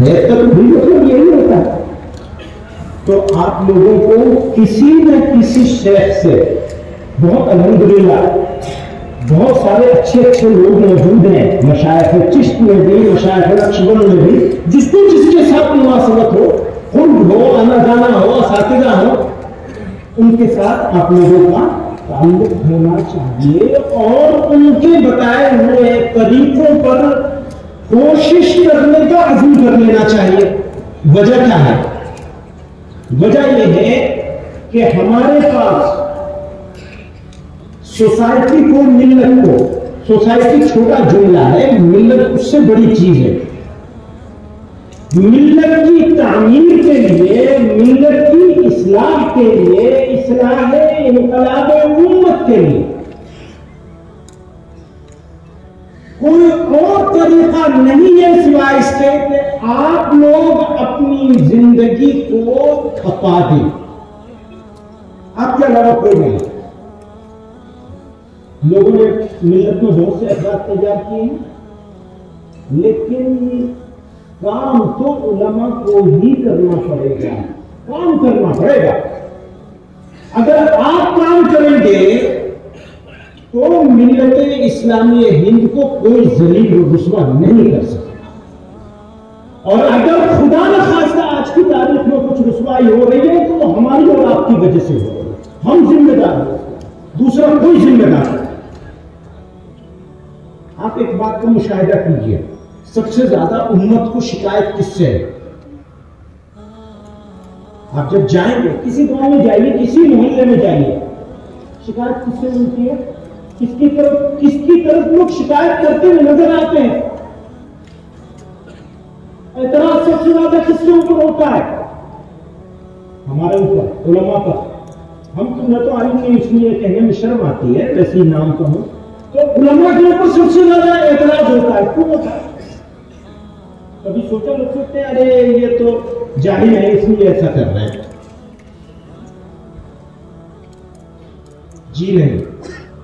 بیعت کا بھی مطلب یہی ہوتا ہے. تو آپ لوگوں کو کسی نہ کسی شیخ سے بہت الحمدللہ بہت سارے اچھے لوگ موجود ہیں، مشائخ چشت میں بھی، مشائخ نقشبند میں بھی، جس کے ساتھ مناسبت ہو، خود ہو، آنا جانا ہو، اساتذہ ہو، ان کے ساتھ آپ لوگوں کا تعلق ہونا چاہیے اور ان کے بتائے ہوئے طریقوں پر کوشش کرنے کا عزم کر لینا چاہیے. وجہ کیا ہے؟ وجہ یہ ہے کہ ہمارے پاس سوسائٹی کو، ملت کو، سوسائٹی چھوٹا جملہ ہے، ملت اس سے بڑی چیز ہے. ملت کی تعمیر کے لیے، ملت کی اصلاح کے لیے، اصلاح انقلاب امت کے لیے کوئی اور طریقہ نہیں ہے سوائے اس کے کہ آپ لوگ اپنی زندگی کو کھپا دیں. آپ کے علاوہ کوئی نہیں. لوگوں نے ملت میں بہت سے افراد تیار کیے ہیں، لیکن کام تو علماء کو ہی کرنا پڑے گا. کام کرنا پڑے گا. اگر آپ کام کریں گے تو ملت اسلامی ہند کو کوئی ذلیل و رسوا نہیں کر سکتا. اور اگر خدا نہ خواستہ آج کی تاریخ میں کچھ رسوائی ہو رہی ہے تو ہماری اور آپ کی وجہ سے ہو رہی ہے. ہم ذمہ دار ہیں، دوسرا کوئی ذمہ دار نہیں. آپ ایک بات کا مشاہدہ کیجئے، سب سے زیادہ امت کو شکایت کس سے ہے؟ آپ جب جائیں گے کسی گاؤں میں جائیے، کسی محلے میں جائیے، شکایت کس سے ملتی ہے؟ کس کی طرف لوگ شکایت کرتے ہوئے نظر آتے ہیں؟ اعتراض سب سے زیادہ کس کے اوپر ہوتا ہے؟ ہمارے اوپر، علماء پر. ہم تو عالم نہیں، اس لیے کہنے میں شرم آتی ہے ویسے ہی نام کہوں، تو علماء کے اوپر سب سے زیادہ اعتراض ہوتا ہے. کیوں ہوتا ہے؟ کبھی سوچا لوگ سوچتے ہیں ارے یہ تو جاہل ہے اس لیے ایسا کر رہے ہیں. جی نہیں،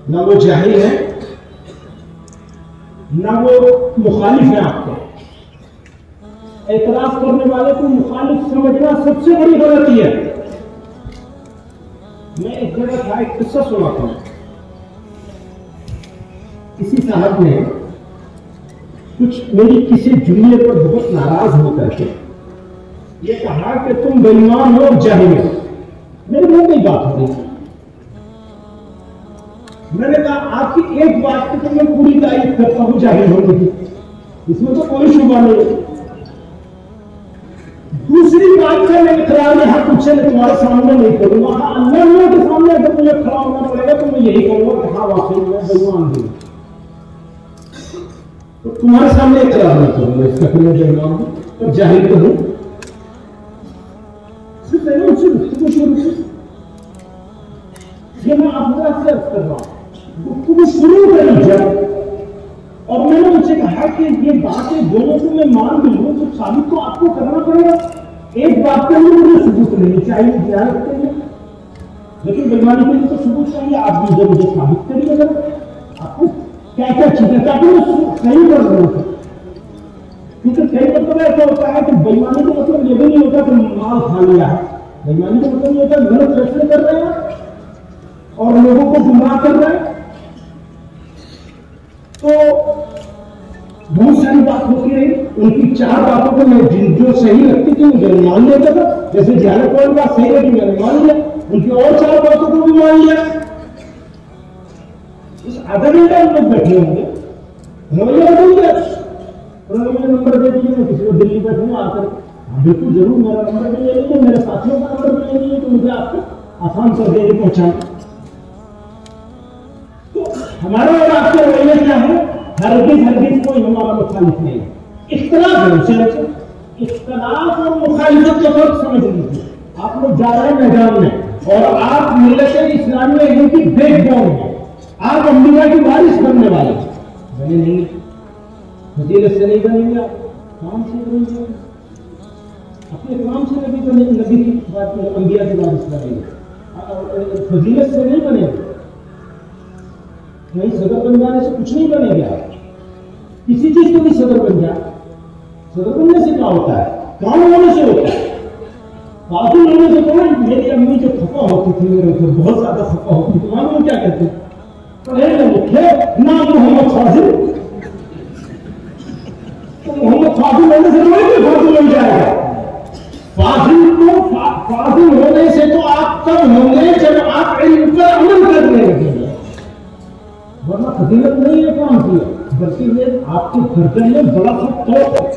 نہ وہ جاہل ہے نہ وہ مخالف ہے. آپ کے اعتراض کرنے والے کو مخالف سمجھنا سب سے بڑی غلطی ہے. میں ایک جگہ تھا، ایک قصہ سناتا ہوں. کسی صاحب نے کچھ میری کسی جملے پر بہت ناراض ہو کر کے یہ کہا کہ تم بے ایمان ہو اور جاہل ہو. میرے منہ میں بات ہو رہی تھی. میں نے کہا آپ کی ایک بات کی تو میں پوری تعریف کرتا ہوں جاہل ہونے کی، اس میں تو کوئی شبہ نہیں. دوسری بات کا میں اقرار یہاں کچھ سے تمہارے سامنے نہیں کروں گا. ہاں اللہ کے سامنے اگر مجھے کھڑا ہونا پڑے گا تو میں یہی کہوں گا کہ ہاں واقعی میں بے ایمان ہوں. تو تمہارے سامنے اقرار نہیں کروں گا اس کا کہ میں بے ایمان ہوں اور جاہل تو ہوں. صرف میں نے ان سے گفتگو شروع کی. یہ میں آپ سے عرض کر رہا ہوں. گفتگو شروع کری جب، اور میں نے ان سے کہا کہ یہ باتیں دونوں کو میں مان بھی لوں تو ثابت تو آپ کو کرنا پڑے گا. ایک بات کے لیے مجھے ثبوت نہیں چاہیے زیادت کے لیے، لیکن بے ایمانی کے لیے تو ثبوت چاہیے. آپ مجھے ثابت کریے اگر آپ کو کیا چیزیں تاکہ میں صحیح کر رہا ہوں. کیونکہ کئی مطلب ایسا ہوتا ہے کہ بے ایمانی کا مطلب یہ بھی نہیں ہوتا کہ مال کھا لیا ہے. بے ایمانی کا مطلب یہ ہوتا ہے غلط فیصلے کر رہے ہیں اور لوگوں کو گمراہ کر رہے ہیں. تو بہت ساری بات ہوتی رہی. ان کی 4 باتوں کو میں جو صحیح لگتی تھی مجھے مان لیتا تھا. جیسے جہالت والی بات صحیح ہے کہ میں نے مان لیا، ان کی اور 4 باتوں کو بھی مان لیا. اس آدھا گھنٹہ ہم لوگ بیٹھے ہوں گے، رویہ بدل گیا. انہوں نے مجھے نمبر دے دیجیے، میں کسی کو دلی بیٹھوں گا آ کر. بالکل ضرور میرا نمبر بھی لے لیجیے، میرے ساتھیوں کا نمبر بھی لے لیجیے تو مجھے آپ کو آسان کر دے گی پہنچانا. تو ہمارا اور آپ کے رویے کیا ہے؟ ہرگز کوئی ہمارا مخالف نہیں ہے. اختلاف ہے، اختلاف اور مخالفت کا فرق سمجھ لیجیے. آپ لوگ جا رہے ہیں میدان میں اور آپ ملت اسلامیہ ہند کی بیک بون ہیں. آپ انبیاء کی وارث بننے والے بنے نہیں. فضیلت سے نہیں بنیں گے، آپ کام سے بنیں گے. اپنے کام سے نبی کی بات میں انبیاء کی وارث بنیں گے. فضیلت سے نہیں بنے گے. نہیں صدر بن جانے سے کچھ نہیں بنے گا. کسی چیز کو بھی صدر بن جائے. صدر بننے سے کیا ہوتا ہے, کام ہونے سے ہوتا ہے. فاضل ہونے سے تو میری امی جو خفا ہوتی تھی میرے اوپر, بہت زیادہ خفا ہوتی تھی, وہ کیا کہتے ہیں, پڑھے لکھے نام محمد فاضل, تو محمد فاضل ہونے سے کوئی فاضل ہو جائے گا. فاضل ہونے سے تو آپ تب ہوں گے جب آپ علم پر عمل کرنے لگیں گے, ورنہ فضیلت نہیں ہے کام کی, بلکہ یہ آپ کے گردن میں بڑا سا توق ہے.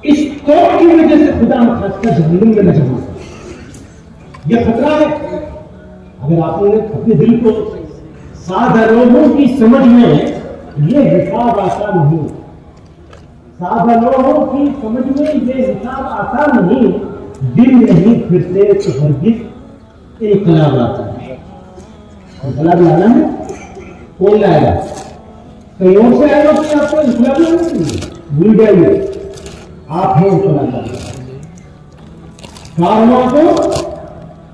اس توق کی وجہ سے خدا نخواستہ جہنم میں نہ جانا, یہ خطرہ ہے. اگر آپ نے اپنے دل کو سادہ لوگوں کی سمجھ میں یہ حساب آتا نہیں, سادہ لوگوں کی سمجھ میں یہ حساب آتا نہیں, دل نہیں پھرتے تو ہرگز انقلاب آتا ہے. انقلاب لانا ہے, کون لائے گا؟ کہیں اور سے آئے گا کہ آپ کو انقلاب لانا نہیں, بھول جائیے آپ ہیں انقلاب لانا. کارواں کو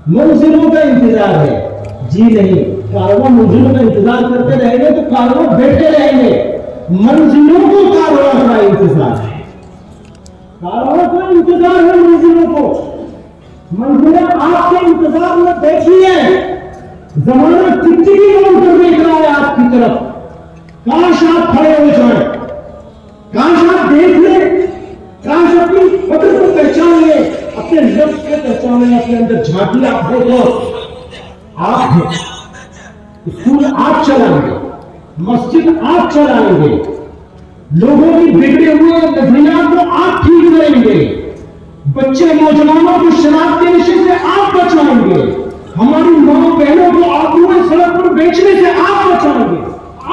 منزلوں کا انتظار ہے, جی نہیں, کارواں منزلوں کا انتظار کرتے رہیں گے تو کارواں بیٹھے رہیں گے. منزلوں کو کارواں کا انتظار ہے, کارواں کا انتظار ہے منزلوں کو. منزلیں آپ کے انتظار میں بیٹھی ہیں. زمانہ ٹکٹکی روڈ پر دیکھ رہا ہے آپ کی طرف. کاش آپ کھڑے ہو جائیں, کاش آپ دیکھ لیں, کاش اپنی قدر کو پہچان لیں, اپنے نفس کو پہچان لیں, اپنے اندر جھانکی آپ دیکھو. آپ ہیں, اسکول آپ چلائیں گے, مسجد آپ چلائیں گے, لوگوں کی بگڑے ہوئے نظریات کو آپ ٹھیک کریں گے, بچے نوجوانوں کو شراب کے نشے سے آپ بچائیں گے, ہماری ماں بہنوں کو آبروئے سڑک پر بیچنے سے آپ بچائیں گے.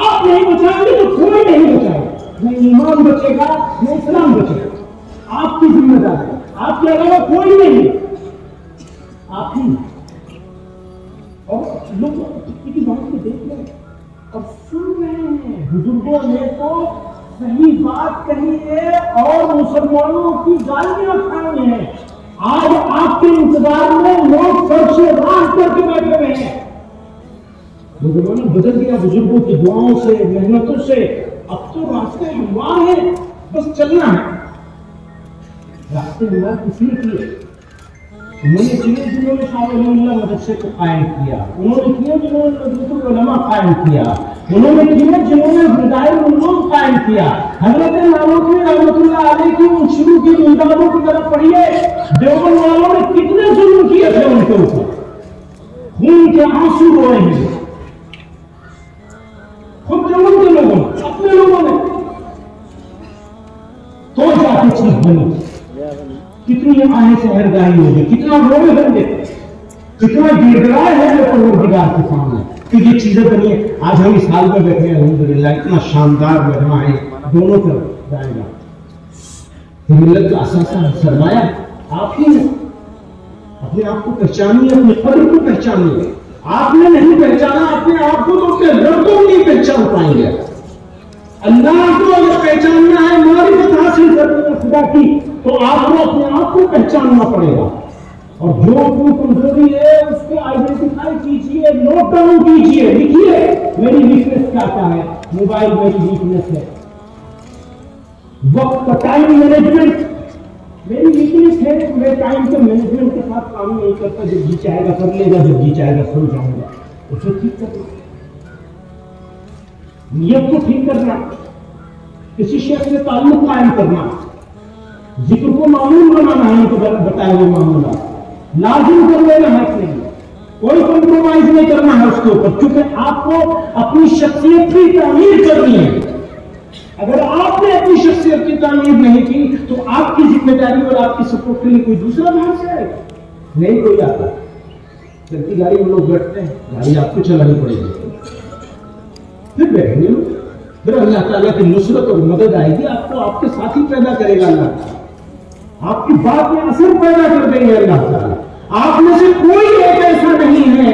آپ نہیں بچائیں گے تو کوئی نہیں بچائے گا, نہ ایمان بچے گا نہ اسلام بچے گا. آپ کی ذمہ داری ہے, آپ کے علاوہ کوئی نہیں, آپ ہی. اور لوگ کی بات کو دیکھ رہے اور سن رہے ہیں, بزرگوں نے تو صحیح بات کہی ہے اور مسلمانوں کی گالیاں کھائی ہیں. آج آپ کے انتظار میں لوگ سب سے راز کر کے بیٹھے ہوئے ہیں. زمانہ بدل گیا بزرگوں کی دعاؤں سے, محنتوں سے. اب تو راستے ہموار ہیں, بس چلنا ہے. راستے ہموار کس نے کیے؟ انہوں نے کیے جنہوں نے شاہ ولی اللہ مدرسے کو قائم کیا, انہوں نے کیے جنہوں نے مجلس العلماء قائم کیا, انہوں نے کیے جنہوں نے ہدایت العلوم قائم کیا. حضرت نانوتوی رحمۃ اللہ علیہ کی ان شروع کی امدادوں کی طرف پڑھیے, دیوبند والوں نے کتنے ظلم کیے تھے ان کے اوپر, خون کے آنسو روئے ہیں خود دیوبند کے لوگوں نے, اپنے لوگوں نے, تو جا کے چیز بنی. کتنی آہیں سحرگاہی ہوگی, کتنا روئے ہوں گے, کتنا گڑگڑائے ہوں گے پروردگار کے سامنے کہ یہ چیزیں بنی ہیں. آج ہم اس حال میں بیٹھے ہیں الحمدللہ, اتنا شاندار مجمع ہے, دونوں طرف جائے گا. ملت کا اثاثہ سرمایہ آپ ہی ہیں. اپنے آپ کو پہچانیے, اپنے قدر کو پہچانیے. آپ نے نہیں پہچانا اپنے آپ کو تو اپنے رب کو نہیں پہچان پائیں گے. اللہ کو اگر پہچاننا ہے, معرفت حاصل کرنی ہے خدا کی, تو آپ کو اپنے آپ کو پہچاننا پڑے گا. اور جو اپنی کمزوری ہے اس کو آئیڈینٹیفائی کیجیے, نوٹ ڈاؤن کیجیے, لکھیے میری ویکنیس کیا ہے. موبائل میری ویکنیس ہے, وقت کا ٹائم مینجمنٹ میری ویکنیس ہے. میں ٹائم کے مینجمنٹ کے ساتھ کام نہیں کرتا, جب جی چاہے گا کر لے گا, جب جی چاہے گا سو جاؤں گا. اسے ٹھیک کرنا, نیت کو ٹھیک کرنا, کسی شخص سے تعلق قائم کرنا, ذکر کو معمول بنانا ہے, ان کو بتائے ہوئے معمولات لازم کر لینا ہے, اس لیے کوئی کمپرومائز نہیں کرنا ہے اس کے اوپر, کیونکہ آپ کو اپنی شخصیت کی تعمیر کرنی ہے. اگر آپ نے اپنی شخصیت کی تعمیر نہیں کی تو آپ کی ذمہ داری اور آپ کی سپورٹ کے لیے کوئی دوسرا باہر سے آئے گا نہیں, کوئی آتا. چلتی گاڑی میں لوگ بیٹھتے ہیں, گاڑی آپ کو چلانی پڑے گی, پھر بیٹھیں گے لوگ, پھر اللہ تعالیٰ کی نصرت اور مدد آئے گی, آپ کو آپ کے ساتھی پیدا کرے گا اللہ تعالیٰ, آپ کی بات میں اثر پیدا کر دیں گے اللہ تعالیٰ. آپ میں سے کوئی ایک ایسا نہیں ہے,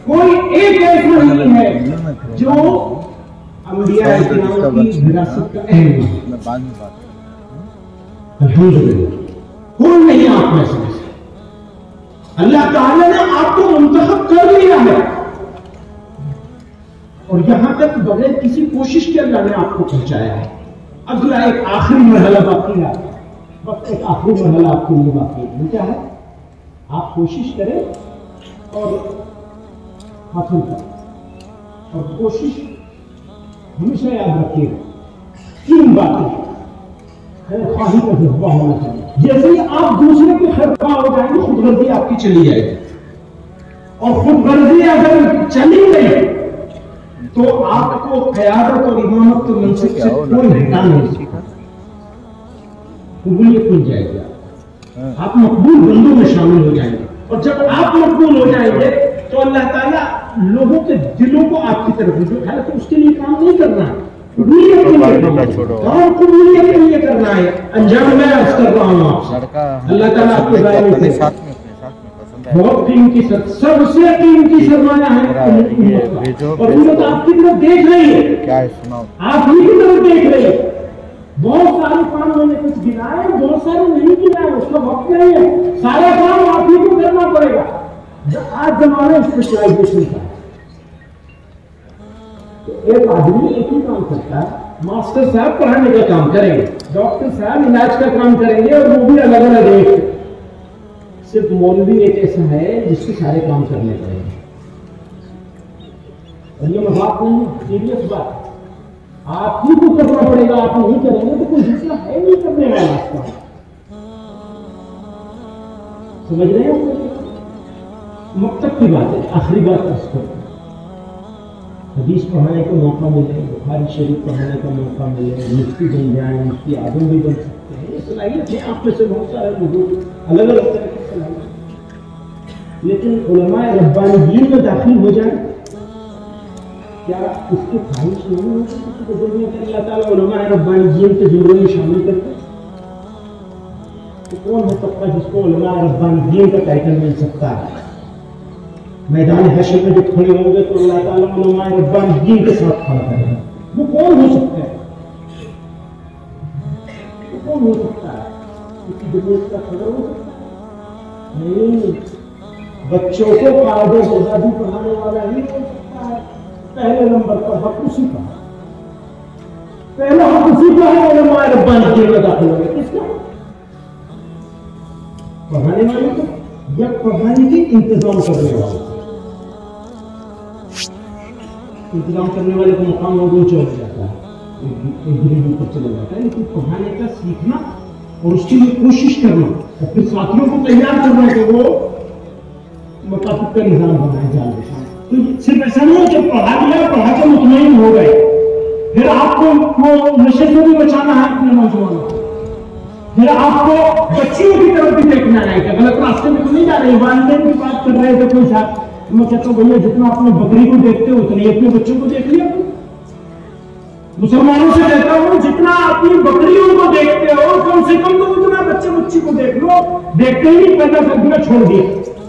کوئی ایک ایسا نہیں ہے جو انبیاء کرام کی وراثت کا اہم ہے. الحمدللہ کوئی نہیں آپ میں سے. اللہ تعالیٰ نے آپ کو منتخب کر لیا ہے, اور یہاں تک بغیر کسی کوشش کے اللہ نے آپ کو پہنچایا ہے. اب ایک آخری مرحلہ باقی ہے, بس ایک آخری مرحلہ آپ کے لیے باقی ہے، کیا ہے؟ آپ کوشش کریں اور حاصل کریں، اور کوشش ہمیشہ یاد رکھیے گا 3 باتیں خیر خواہی کا جذبہ ہونا چاہیے. جیسے ہی آپ دوسرے کے خیر خواہ ہو جائیں گے خود غرضی آپ کی چلی جائے گی، اور خود غرضی اگر چلی گئی تو آپ کو قیادت اور امامت کے منصب سے کوئی ہٹا نہیں سکتا، قبولیت مل جائے گی، آپ مقبول بندوں میں شامل ہو جائیں گے. اور جب آپ مقبول ہو جائیں گے تو اللہ تعالیٰ لوگوں کے دلوں کو آپ کی طرف جو ہے تو اس کے لیے کام نہیں کرنا ہے، قبولیت کے لیے کرنا ہے. انجام میں عرض کر رہا ہوں آپ سے، اللہ تعالیٰ آپ کو بہت قیمتی سب سے قیمتی سرمایہ ہے، اور امت آپ کی طرف دیکھ رہی ہے، آپ ہی کی طرف دیکھ رہی ہے. بہت سارے کام میں نے کچھ گنائے، بہت سارے نہیں گنائے، اس کا وقت نہیں ہے، سارا کام آپ ہی کو کرنا پڑے گا. آج زمانہ اسپیشلائزیشن کا ہے، ایک آدمی ایک ہی کام کرتا ہے. ماسٹر صاحب پڑھانے کا کام کریں گے، ڈاکٹر صاحب علاج کا کام کریں گے، اور وہ بھی الگ الگ ایک. صرف مولوی ایک ایسا ہے جس کے سارے کام کرنے پڑیں گے، اور یہ مذاق نہیں ہے، سیریس بات. آپ ہی کو کرنا پڑے گا، آپ نہیں کریں گے تو کوئی حصہ ہے نہیں کرنے والا اس کا. سمجھ رہے ہیں؟ مکتب کی بات ہے. آخری بات اس کو حدیث پڑھانے کا موقع ملے، بخاری شریف پڑھانے کا موقع ملے، مفتی بن جائیں، مفتی اعظم بھی بن سکتے ہیں. یہ صلاحیت ہے آپ میں سے بہت سارے لوگ، الگ الگ طرح کی صلاحیت. لیکن علماء ربانیین میں داخل ہو جائیں، کیا اس کی خواہش نہیں ہوتی کہ اللہ تعالیٰ علماء ربانیین کے زمرے میں شامل کرتے؟ تو کون ہو سکتا ہے جس کو علماء ربانیین کا ٹائٹل مل سکتا ہے؟ میدان حشر میں جو کھڑے ہوں گے تو اللہ تعالیٰ علماء ربانیین کے ساتھ کھڑا کرے گا. وہ کون ہو سکتا ہے؟ وہ کون ہو سکتا ہے؟ کسی دنیا کا خبر ہو سکتا ہے؟ نہیں، بچوں کو قاعدہ آزادی پڑھانے والا ہی ہو سکتا ہے. پہلے نمبر پر حق اسی کا، پہلا حق اسی کا ہے علماء ربانیین میں داخل ہو گئے. کس کا؟ پڑھانے والے کو یا پڑھانے کے انتظام کرنے والے؟ انتظام کرنے والے کو مقام اور اونچا ہو جاتا ہے، ایک گریڈ اوپر چلا جاتا ہے. لیکن پڑھانے کا سیکھنا اور اس کے لیے کوشش کرنا اور پھر ساتھیوں کو تیار کرنا کہ وہ مقاصد کا نظام بنائے جا رہے. تو صرف ایسا نہیں ہے کہ پڑھا لیا، پڑھا کے مطمئن ہو گئے، پھر آپ کو وہ نشے سے بھی بچانا ہے اپنے نوجوانوں کو، پھر آپ کو بچیوں کی طرف بھی دیکھنا ہے کہ غلط راستے میں تو نہیں جا رہے. والدین کی بات کر رہے تھے کوئی صاحب، میں کہتا ہوں بھیا جتنا اپنے بکری کو دیکھتے ہو اتنے اپنے بچوں کو دیکھ لیا. مسلمانوں سے کہتا ہوں جتنا اپنی بکریوں کو دیکھتے ہو کم سے کم تو اتنا بچے بچی کو دیکھ لو. دیکھتے ہی پیدا کر دیا، چھوڑ دیا.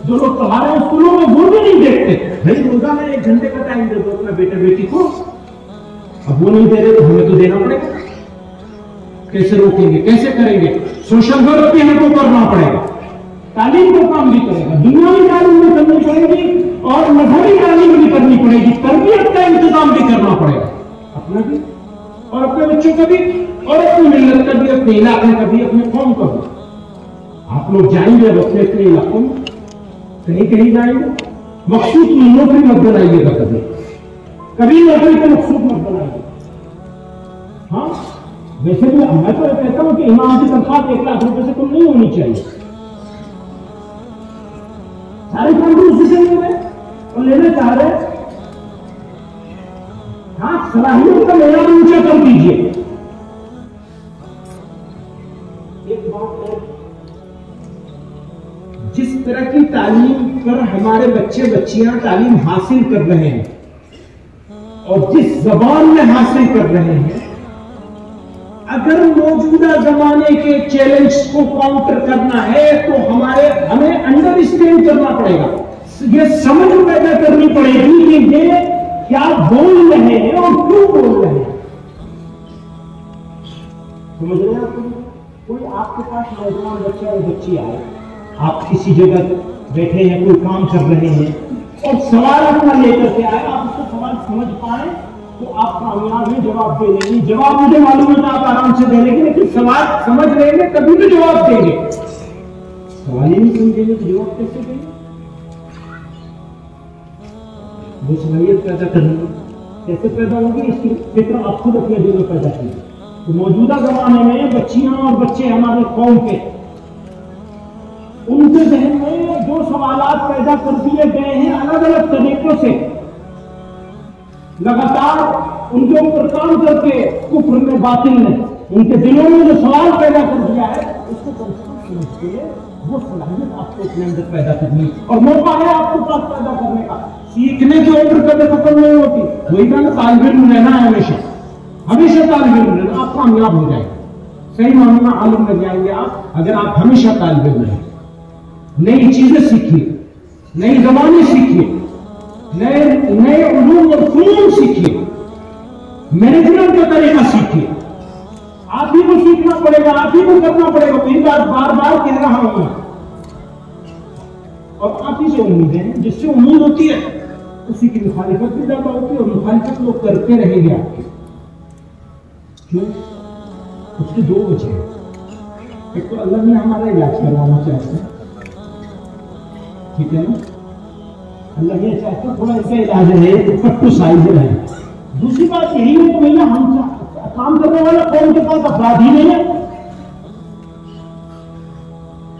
جو لوگ پڑھا رہے ہیں اسکولوں میں وہ بھی نہیں دیکھتے. بھائی روزانہ 1 گھنٹے کا ٹائم دے دو اپنے بیٹے بیٹی کو. اب وہ نہیں دے رہے تو ہمیں تو دینا پڑے گا. کیسے روکیں گے، کیسے کریں گے؟ سوشل ورک بھی ہم کو کرنا پڑے گا، تعلیم کو کام بھی کرے گا، دنیاوی تعلیم بھی کرنی پڑے گی اور مذہبی تعلیم بھی کرنی پڑے گی. تربیت کا انتظام بھی کرنا پڑے گا، اپنا بھی اور اپنے بچوں کا بھی، اور اپنی ملت کا بھی، اپنے علاقے کا بھی، اپنے قوم کا بھی. آپ لوگ جائیں گے اپنے اپنے علاقوں میں، کہیں کہیں جائیں گے، مخصوص نوکری مت بنائیے گا، کبھی کبھی نوکری کو مقصود مت بنائیے گا. ہاں ویسے بھی میں تو کہتا ہوں کہ امام کی تنخواہ 1 لاکھ روپے سے کم نہیں ہونی چاہیے. سارے کام تو اسی سے لے رہے اور لینا چاہ رہے. ہاں صلاحیت کا معیار اونچا کر دیجیے. ایک بات ہے، جس طرح کی تعلیم پر ہمارے بچے بچیاں تعلیم حاصل کر رہے ہیں اور جس زبان میں حاصل کر رہے ہیں، اگر موجودہ زمانے کے چیلنج کو کاؤنٹر کرنا ہے تو ہمیں انڈرسٹینڈ کرنا پڑے گا. یہ سمجھ پیدا کرنی پڑے گی کہ یہ کیا بول رہے ہیں اور کیوں بول رہے ہیں. سمجھ رہے ہیں آپ؟ کوئی آپ کے پاس نوجوان بچہ اور بچی آئے، آپ کسی جگہ بیٹھے ہیں، کوئی کام کر رہے ہیں اور سوال اپنا لے کر کے آئے، آپ اس کو سوال سمجھ پائیں تو آپ کامیاب ہیں جواب دے لیں گے. جواب مجھے معلوم ہے آپ آرام سے دے لیں گے, لیکن سوال سمجھ رہے ہیں تبھی تو جواب دیں گے. سوال ہی نہیں سمجھیں گے تو جواب کیسے دیں گے؟ وہ صلاحیت پیدا کرنی کیسے پیدا ہوگی, اس کی فکر آپ خود اپنے دل میں پیدا کیجیے. تو موجودہ زمانے میں بچیاں اور بچے ہمارے قوم کے, ان کے ذہن میں جو سوالات پیدا کر دیے گئے ہیں الگ الگ طریقوں سے, لگاتار ان کے اوپر کام کر کے کفر میں باطل نے ان کے دلوں میں جو سوال پیدا کر دیا ہے, اس کو سمجھ کے وہ صلاحیت آپ کو اپنے اندر پیدا کرنی, اور موقع ہے آپ کو پاس پیدا کرنے کا. سیکھنے کی عمر کبھی ختم نہیں ہوتی. وہی کہا طالب علم رہنا ہے ہمیشہ, ہمیشہ طالب علم رہنا, آپ کامیاب ہو جائیں گے. صحیح معنی میں عالم بن جائیں گے آپ اگر آپ ہمیشہ طالب علم رہیں. نئی چیزیں سیکھیے, نئی زبانیں سیکھیے, نئے علوم اور فنون سیکھیے, مینجمنٹ کا طریقہ سیکھیے. آپ ہی کو سیکھنا پڑے گا, آپ ہی کو کرنا پڑے گا. میری بات بار بار کہہ رہا ہوں میں, اور آپ ہی سے امیدیں ہیں. جس سے امید ہوتی ہے اسی کی مخالفت بھی زیادہ ہوتی ہے, اور مخالفت لوگ کرتے رہیں گے آپ کی. کیوں؟ اس کی دو وجہ ہیں. ایک تو اللہ نے ہمارا علاج کروانا چاہتے ہیں, ٹھیک ہے نا, اللہ یہ چاہتے ہیں تھوڑا ایسا علاج ہے پٹو سائز ہے. دوسری بات یہی ہے کہ بھیا ہم کام کرنے والا قوم کے پاس افراد ہی نہیں ہے.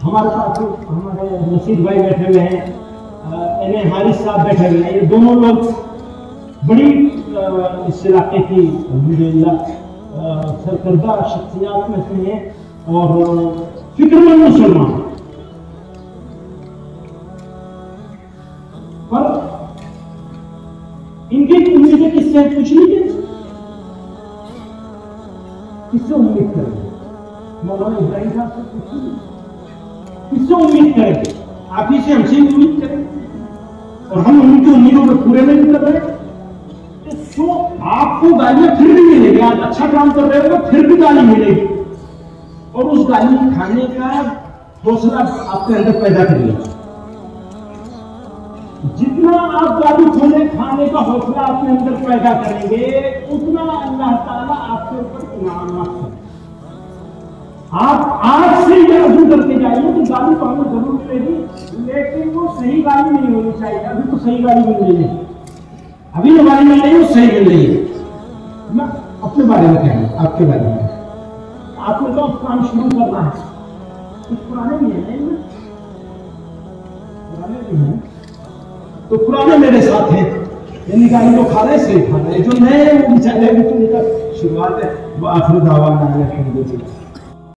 ہمارے پاس ہمارے نصیر بھائی بیٹھے ہوئے ہیں, حارث صاحب بیٹھے ہوئے ہیں. یہ دونوں لوگ بڑی اس علاقے کی الحمدللہ سرکردہ شخصیات میں سے ہیں اور فکر مند مسلمان. پر ان کی امیدیں کس سے کچھ نہیں ہے, کس سے امید کریں گے؟ مولانا ابراہیم صاحب سے کچھ نہیں, کس سے امید کریں گے؟ آپ ہی سے, ہم سے امید کریں, اور ہم ان کی امیدوں کو پورے نہیں کر رہے. تو آپ کو گالیاں پھر بھی ملے گی, آپ اچھا کام کر رہے ہو پھر بھی گالی ملے گی, اور اس گالی کھانے کا حوصلہ آپ کے اندر پیدا کریے. جتنا آپ گالی کھانے کا حوصلہ اپنے اندر پیدا کریں گے اتنا اللہ تعالیٰ آپ کے اوپر انعامات کریں. آپ آج سے یہ عزم کر کے جائیے کہ گالی تو ہمیں ضرور ملے گی, لیکن وہ صحیح گالی نہیں ہونی چاہیے. ابھی تو صحیح گالی مل رہی ہے, ابھی جو گالی مل رہی ہے وہ صحیح مل رہی ہے. میں اپنے بارے میں کہوں, آپ کے بارے میں آپ نے تو کام شروع کرنا ہے. کچھ پرانے بھی ہیں, پرانے بھی ہیں تو پرانے میرے ساتھ ہیں, یعنی گالی کو کھا رہے صحیح کھا رہے, جو نئے وہ بیچارے بھی تو شروعات ہے. وہ آخر دعوانا الحمدللہ.